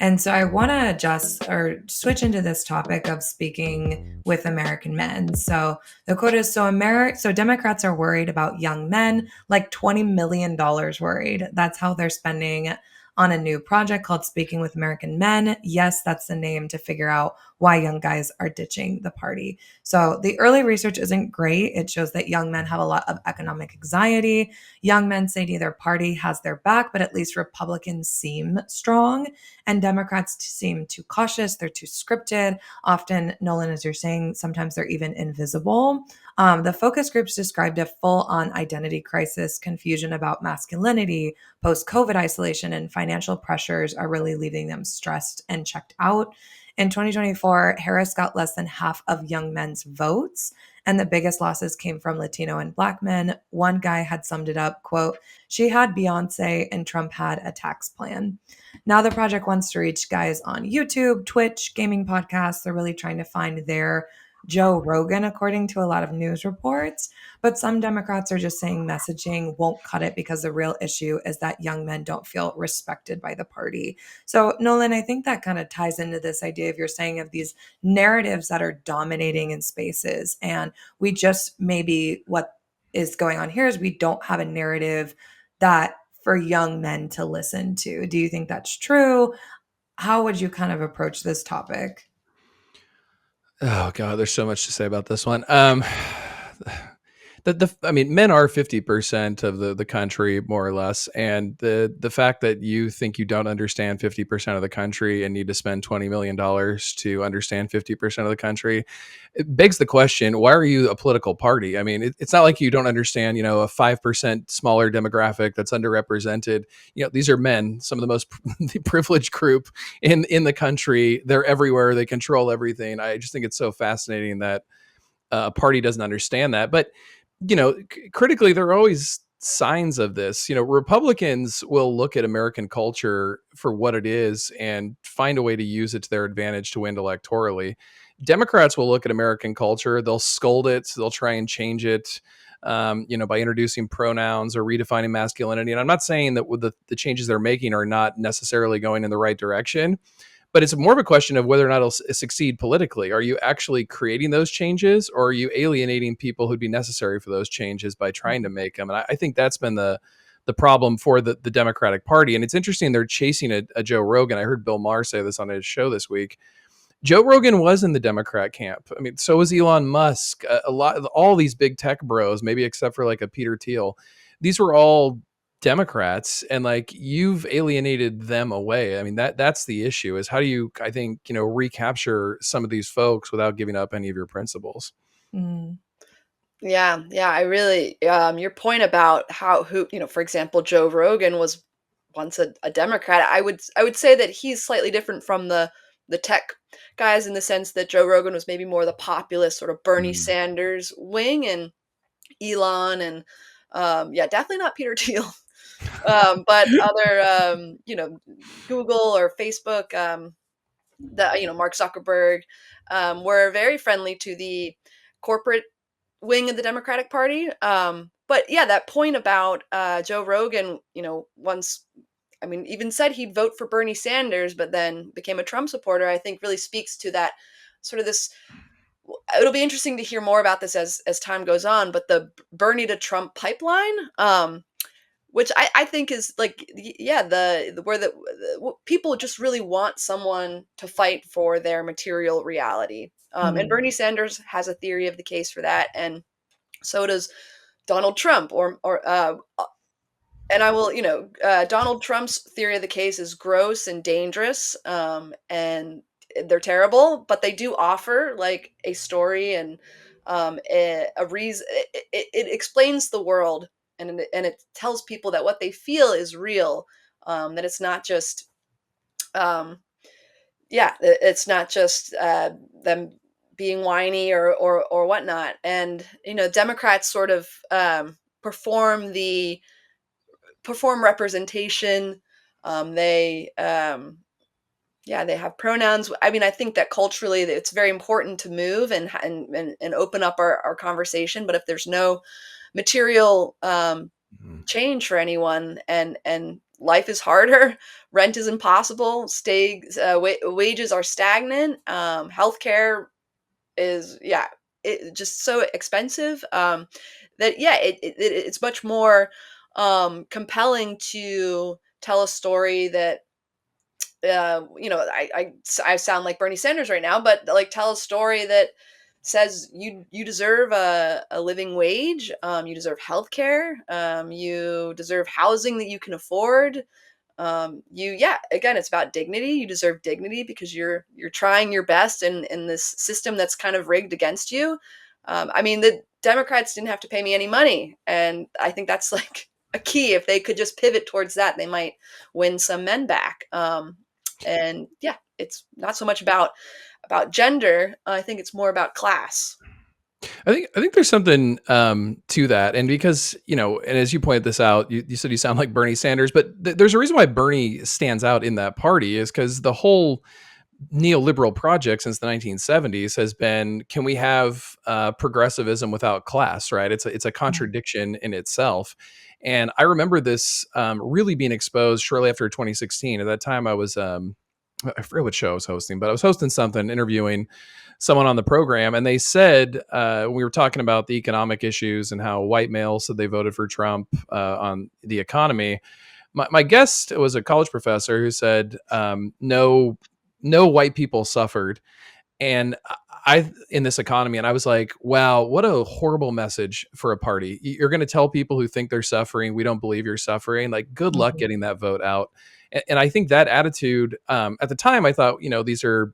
And so I want to adjust or switch into this topic of speaking with American men. So the quote is so Democrats are worried about young men, like $20 million worried. That's how they're spending on a new project called Speaking with American Men. Yes, that's the name to figure out why young guys are ditching the party. So the early research isn't great. It shows that young men have a lot of economic anxiety. Young men say neither party has their back, but at least Republicans seem strong and Democrats seem too cautious. They're too scripted. Often, Nolan, as you're saying, sometimes they're even invisible. The focus groups described a full on identity crisis, confusion about masculinity, post COVID isolation, and financial pressures are really leaving them stressed and checked out. In 2024, Harris got less than half of young men's votes, and the biggest losses came from Latino and Black men. One guy had summed it up, quote, "She had Beyonce and Trump had a tax plan." Now the project wants to reach guys on YouTube, Twitch, gaming podcasts. They're really trying to find their Joe Rogan, according to a lot of news reports. But some Democrats are just saying messaging won't cut it because the real issue is that young men don't feel respected by the party. So, Nolan, I think that kind of ties into this idea of you're saying of these narratives that are dominating in spaces. And we just maybe what is going on here is we don't have a narrative that for young men to listen to. Do you think that's true? How would you kind of approach this topic? Oh God, there's so much to say about this one. I mean, men are 50% of the country, more or less, and the fact that you think you don't understand 50% of the country and need to spend $20 million to understand 50% of the country, it begs the question: why are you a political party? I mean, it's not like you don't understand, a 5% smaller demographic that's underrepresented. These are men, some of the most privileged group in the country. They're everywhere. They control everything. I just think it's so fascinating that a party doesn't understand that. But critically, there are always signs of this. Republicans will look at American culture for what it is and find a way to use it to their advantage to win electorally. Democrats will look at American culture, they'll scold it, they'll try and change it, by introducing pronouns or redefining masculinity. And I'm not saying that the changes they're making are not necessarily going in the right direction, but it's more of a question of whether or not it'll succeed politically. Are you actually creating those changes, or are you alienating people who'd be necessary for those changes by trying to make them? And I think that's been the problem for the Democratic Party. And it's interesting they're chasing a Joe Rogan. I heard Bill Maher say this on his show this week. Joe Rogan was in the Democrat camp. I mean, so was Elon Musk. A lot of all these big tech bros, maybe except for like a Peter Thiel. These were all Democrats, and like you've alienated them away. I mean, that's the issue, is how do you, I think, recapture some of these folks without giving up any of your principles? Mm. Yeah, I really your point about for example, Joe Rogan was once a Democrat. I would say that he's slightly different from the tech guys in the sense that Joe Rogan was maybe more the populist sort of Bernie Mm. Sanders wing, and Elon and yeah, definitely not Peter Thiel. But other Google or Facebook, Mark Zuckerberg, were very friendly to the corporate wing of the Democratic Party. But yeah, that point about Joe Rogan, once, I mean, even said he'd vote for Bernie Sanders, but then became a Trump supporter, I think really speaks to that sort of this. It'll be interesting to hear more about this as time goes on, but the Bernie to Trump pipeline, which I think is like, yeah, the where people just really want someone to fight for their material reality. And Mm. Bernie Sanders has a theory of the case for that, and so does Donald Trump, and I will, Donald Trump's theory of the case is gross and dangerous, and they're terrible, but they do offer like a story and a reason. It explains the world, and it tells people that what they feel is real. That it's not just, um, yeah, it's not just them being whiny or whatnot. And Democrats sort of perform the perform representation. They yeah, they have pronouns. I mean, I think that culturally it's very important to move and open up our conversation. But if there's no material Mhm. change for anyone, and life is harder, rent is impossible, wages are stagnant, healthcare is just so expensive, that it's much more compelling to tell a story that I sound like Bernie Sanders right now, but like tell a story that says you deserve a living wage, you deserve health care, you deserve housing that you can afford. Again, it's about dignity. You deserve dignity because you're trying your best in this system that's kind of rigged against you. I mean, the Democrats didn't have to pay me any money, and I think that's like a key. If they could just pivot towards that, they might win some men back. And yeah, it's not so much about gender. I think it's more about class. I think there's something to that, and because and as you pointed this out, you said you sound like Bernie Sanders, but there's a reason why Bernie stands out in that party is because the whole neoliberal project since the 1970s has been, can we have progressivism without class, right? It's a contradiction in itself. And I remember this really being exposed shortly after 2016. At that time, I was I forget what show I was hosting, but I was hosting something, interviewing someone on the program, and they said we were talking about the economic issues and how white males said they voted for Trump on the economy. My guest was a college professor who said no white people suffered, and I in this economy, and I was like, wow, what a horrible message for a party. You're going to tell people who think they're suffering, we don't believe you're suffering. Like, good luck Mhm. getting that vote out. And I think that attitude, at the time, I thought, these are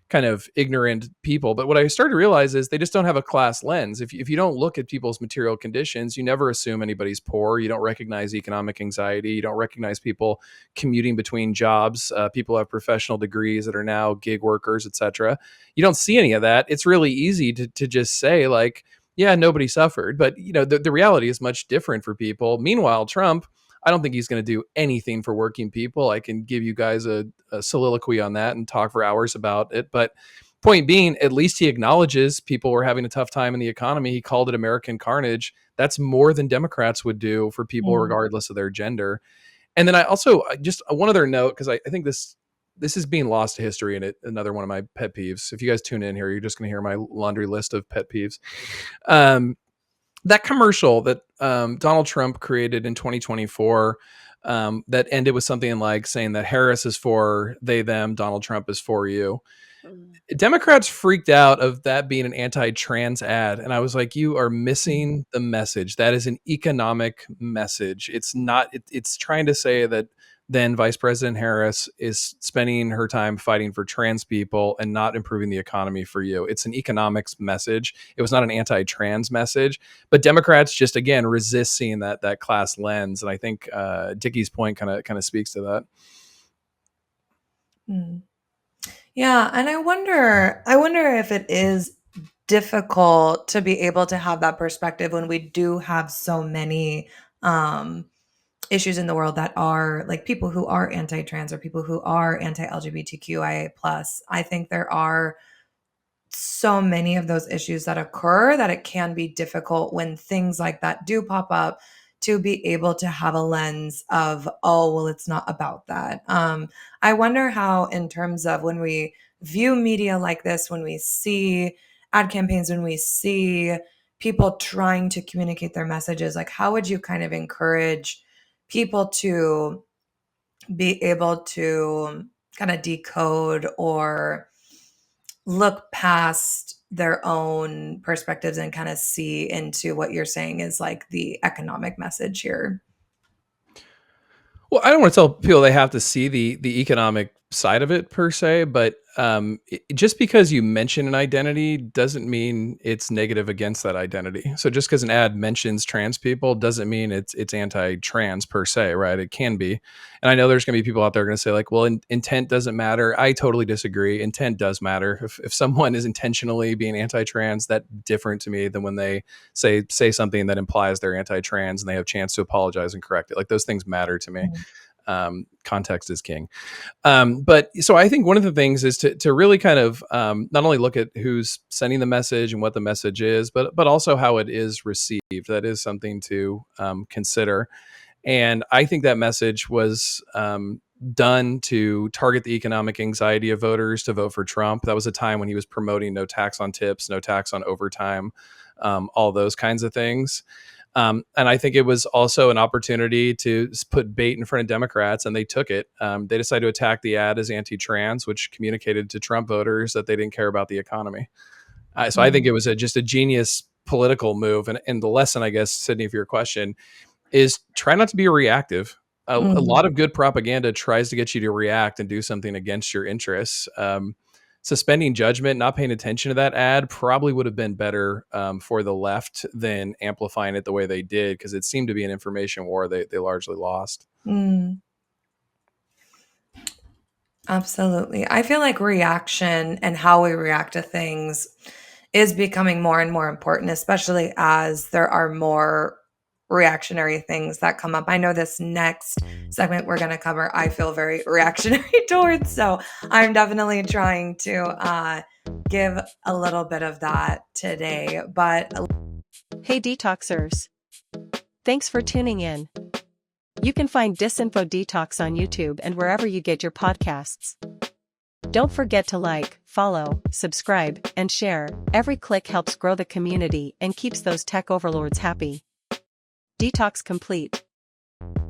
kind of ignorant people. But what I started to realize is they just don't have a class lens. If you don't look at people's material conditions, you never assume anybody's poor. You don't recognize economic anxiety. You don't recognize people commuting between jobs. People have professional degrees that are now gig workers, etc. You don't see any of that. It's really easy to just say like, yeah, nobody suffered. But the reality is much different for people. Meanwhile, Trump, I don't think he's going to do anything for working people. I can give you guys a soliloquy on that and talk for hours about it. But point being, at least he acknowledges people were having a tough time in the economy. He called it American carnage. That's more than Democrats would do for people, Mhm. regardless of their gender. And then I also just one other note, because I think this is being lost to history, and another one of my pet peeves. If you guys tune in here, you're just going to hear my laundry list of pet peeves. Um, that commercial that Donald Trump created in 2024 that ended with something like saying that Harris is for they, them, Donald Trump is for you. Mm. Democrats freaked out of that being an anti-trans ad. And I was like, you are missing the message. That is an economic message. It's not, it's trying to say that then Vice President Harris is spending her time fighting for trans people and not improving the economy for you. It's an economics message. It was not an anti-trans message, but Democrats just, again, resist seeing that class lens. And I think Dickey's point kind of speaks to that. Mm. Yeah, and I wonder if it is difficult to be able to have that perspective when we do have so many um issues in the world that are like people who are anti-trans or people who are anti-LGBTQIA plus. I think there are so many of those issues that occur that it can be difficult when things like that do pop up to be able to have a lens of, oh, well, it's not about that. I wonder how, in terms of when we view media like this, when we see ad campaigns, when we see people trying to communicate their messages, like how would you kind of encourage people to be able to kind of decode or look past their own perspectives and kind of see into what you're saying is like the economic message here? Well, I don't want to tell people they have to see the economic side of it per se, but just because you mention an identity doesn't mean it's negative against that identity. So just because an ad mentions trans people doesn't mean it's anti-trans per se, right? It can be, and I know there's going to be people out there going to say like, well, intent doesn't matter. I totally disagree. Intent does matter. If someone is intentionally being anti-trans, that's different to me than when they say something that implies they're anti-trans and they have a chance to apologize and correct it. Like those things matter to me. Mm. Context is king. But so I think one of the things is to really kind of not only look at who's sending the message and what the message is, but also how it is received. That is something to consider. And I think that message was done to target the economic anxiety of voters to vote for Trump. That was a time when he was promoting no tax on tips, no tax on overtime, all those kinds of things. And I think it was also an opportunity to put bait in front of Democrats, and they took it. They decided to attack the ad as anti-trans, which communicated to Trump voters that they didn't care about the economy. So I think it was just a genius political move. And the lesson, I guess, Sydney, for your question, is try not to be reactive. A lot of good propaganda tries to get you to react and do something against your interests. Suspending judgment, not paying attention to that ad probably would have been better for the left than amplifying it the way they did, because it seemed to be an information war they largely lost. Absolutely. I feel like reaction and how we react to things is becoming more and more important, especially as there are more reactionary things that come up. I know this next segment we're going to cover, I feel very reactionary towards. So I'm definitely trying to give a little bit of that today. But hey, Detoxers. Thanks for tuning in. You can find Disinfo Detox on YouTube and wherever you get your podcasts. Don't forget to like, follow, subscribe, and share. Every click helps grow the community and keeps those tech overlords happy. Detox complete.